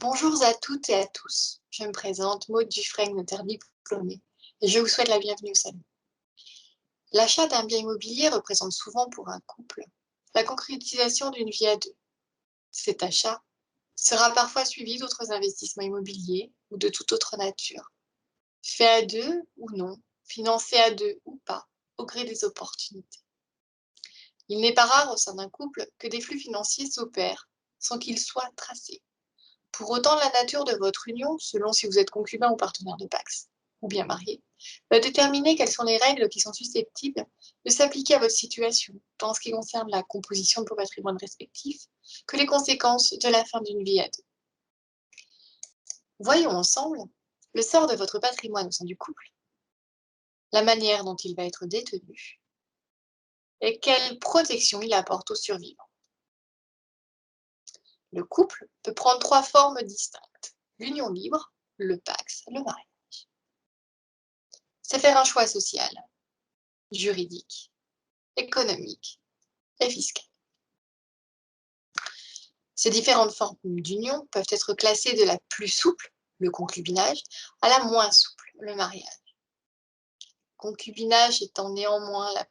Bonjour à toutes et à tous. Je me présente, Maud Dufresne, notaire diplômée, et je vous souhaite la bienvenue au salon. L'achat d'un bien immobilier représente souvent pour un couple la concrétisation d'une vie à deux. Cet achat sera parfois suivi d'autres investissements immobiliers ou de toute autre nature, fait à deux ou non, financé à deux ou pas, au gré des opportunités. Il n'est pas rare au sein d'un couple que des flux financiers s'opèrent sans qu'ils soient tracés. Pour autant, la nature de votre union, selon si vous êtes concubin ou partenaire de Pacs, ou bien marié, va déterminer quelles sont les règles qui sont susceptibles de s'appliquer à votre situation, tant en ce qui concerne la composition de vos patrimoines respectifs que les conséquences de la fin d'une vie à deux. Voyons ensemble le sort de votre patrimoine au sein du couple, la manière dont il va être détenu et quelle protection il apporte aux survivants. Le couple peut prendre trois formes distinctes: l'union libre, le Pacs, le mariage. C'est faire un choix social, juridique, économique et fiscal. Ces différentes formes d'union peuvent être classées de la plus souple, le concubinage, à la moins souple, le mariage. Concubinage étant néanmoins la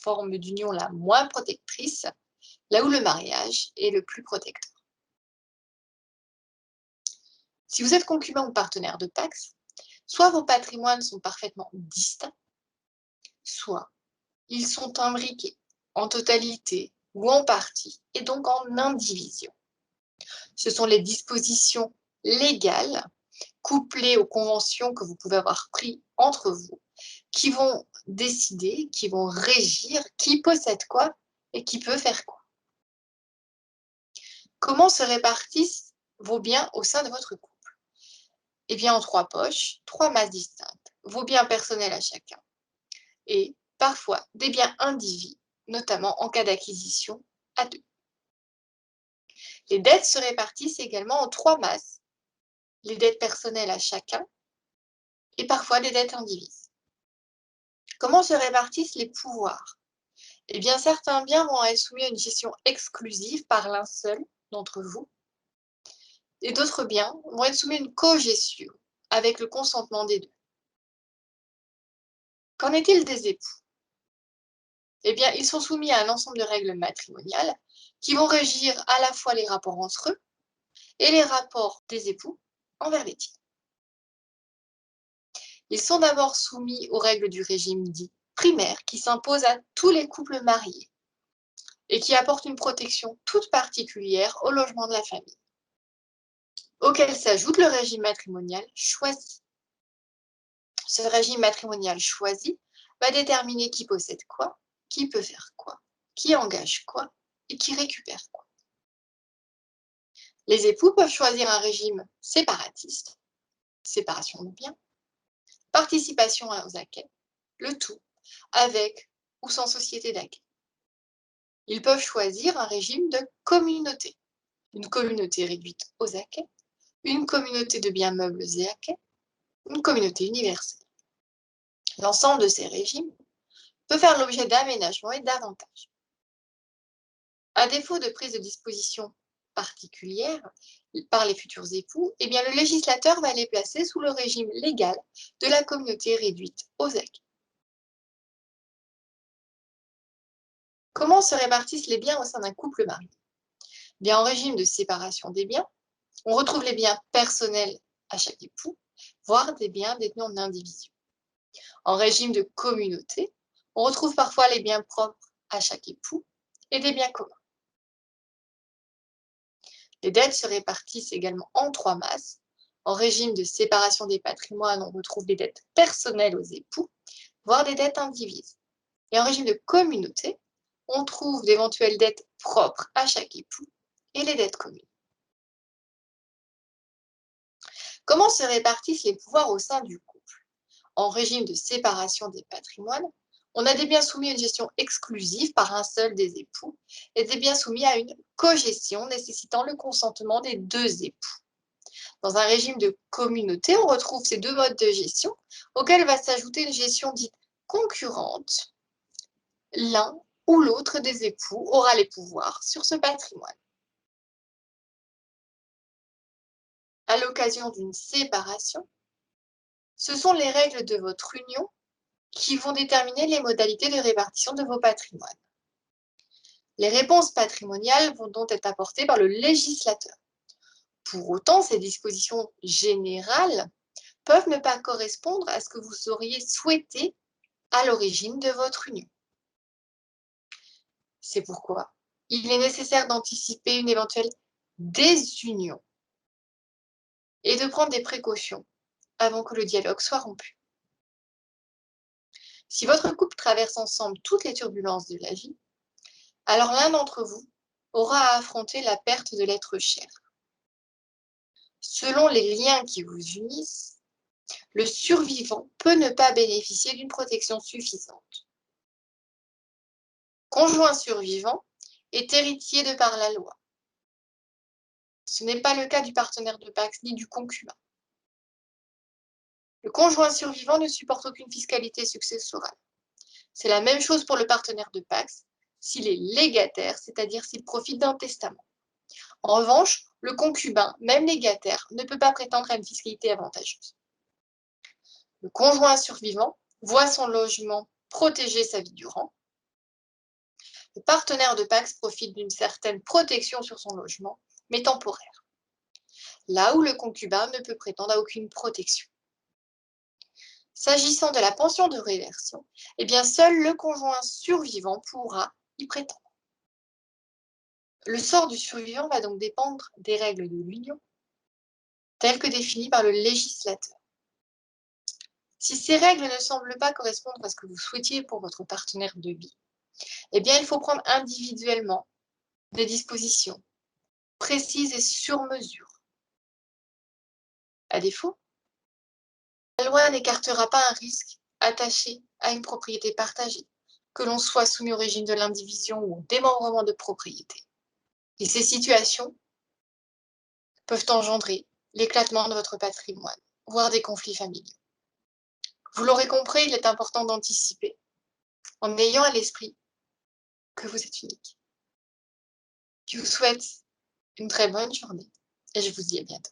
forme d'union la moins protectrice, là où le mariage est le plus protecteur. Si vous êtes concubin ou partenaire de Pacs, soit vos patrimoines sont parfaitement distincts, soit ils sont imbriqués en totalité ou en partie, et donc en indivision. Ce sont les dispositions légales, couplées aux conventions que vous pouvez avoir prises entre vous, qui vont décider, qui vont régir qui possède quoi et qui peut faire quoi. Comment se répartissent vos biens au sein de votre couple? Eh bien, en trois poches, trois masses distinctes. Vos biens personnels à chacun et parfois des biens indivis, notamment en cas d'acquisition à deux. Les dettes se répartissent également en trois masses. Les dettes personnelles à chacun et parfois des dettes indivises. Comment se répartissent les pouvoirs? Eh bien, certains biens vont être soumis à une gestion exclusive par l'un seul d'entre vous, et d'autres biens vont être soumis à une cogestion avec le consentement des deux. Qu'en est-il des époux? Eh bien, ils sont soumis à un ensemble de règles matrimoniales qui vont régir à la fois les rapports entre eux et les rapports des époux envers les tiers. Ils sont d'abord soumis aux règles du régime dit primaire qui s'impose à tous les couples mariés et qui apporte une protection toute particulière au logement de la famille, auquel s'ajoute le régime matrimonial choisi. Ce régime matrimonial choisi va déterminer qui possède quoi, qui peut faire quoi, qui engage quoi et qui récupère quoi. Les époux peuvent choisir un régime séparatiste, séparation de biens, participation aux acquêts, le tout avec ou sans société d'acquêt. Ils peuvent choisir un régime de communauté, une communauté réduite aux acquêts, une communauté de biens meubles et acquêts, une communauté universelle. L'ensemble de ces régimes peut faire l'objet d'aménagements et d'avantages. À défaut de prise de disposition particulière par les futurs époux, eh bien le législateur va les placer sous le régime légal de la communauté réduite aux acquêts. Comment se répartissent les biens au sein d'un couple marié? Bien, en régime de séparation des biens, on retrouve les biens personnels à chaque époux, voire des biens détenus en indivision. En régime de communauté, on retrouve parfois les biens propres à chaque époux et des biens communs. Les dettes se répartissent également en trois masses. En régime de séparation des patrimoines, on retrouve les dettes personnelles aux époux, voire des dettes indivises. Et en régime de communauté, on trouve d'éventuelles dettes propres à chaque époux et les dettes communes. Comment se répartissent les pouvoirs au sein du couple? En régime de séparation des patrimoines, on a des biens soumis à une gestion exclusive par un seul des époux et des biens soumis à une cogestion nécessitant le consentement des deux époux. Dans un régime de communauté, on retrouve ces deux modes de gestion auxquels va s'ajouter une gestion dite concurrente. L'un ou l'autre des époux aura les pouvoirs sur ce patrimoine. à l'occasion d'une séparation, ce sont les règles de votre union qui vont déterminer les modalités de répartition de vos patrimoines. Les réponses patrimoniales vont donc être apportées par le législateur. Pour autant, ces dispositions générales peuvent ne pas correspondre à ce que vous auriez souhaité à l'origine de votre union. C'est pourquoi il est nécessaire d'anticiper une éventuelle désunion et de prendre des précautions avant que le dialogue soit rompu. Si votre couple traverse ensemble toutes les turbulences de la vie, alors l'un d'entre vous aura à affronter la perte de l'être cher. Selon les liens qui vous unissent, le survivant peut ne pas bénéficier d'une protection suffisante. Conjoint survivant est héritier de par la loi. Ce n'est pas le cas du partenaire de Pacs ni du concubin. Le conjoint survivant ne supporte aucune fiscalité successorale. C'est la même chose pour le partenaire de Pacs s'il est légataire, c'est-à-dire s'il profite d'un testament. En revanche, le concubin, même légataire, ne peut pas prétendre à une fiscalité avantageuse. Le conjoint survivant voit son logement protéger sa vie durant. Le partenaire de Pacs profite d'une certaine protection sur son logement, mais temporaire. Là où le concubin ne peut prétendre à aucune protection. S'agissant de la pension de réversion, eh bien seul le conjoint survivant pourra y prétendre. Le sort du survivant va donc dépendre des règles de l'union, telles que définies par le législateur. Si ces règles ne semblent pas correspondre à ce que vous souhaitiez pour votre partenaire de vie, eh bien il faut prendre individuellement des dispositions précises et sur mesure. À défaut, la loi n'écartera pas un risque attaché à une propriété partagée, que l'on soit soumis au régime de l'indivision ou au démembrement de propriété. Et ces situations peuvent engendrer l'éclatement de votre patrimoine, voire des conflits familiaux. Vous l'aurez compris, il est important d'anticiper en ayant à l'esprit que vous êtes unique. Je vous souhaite une très bonne journée et je vous dis à bientôt.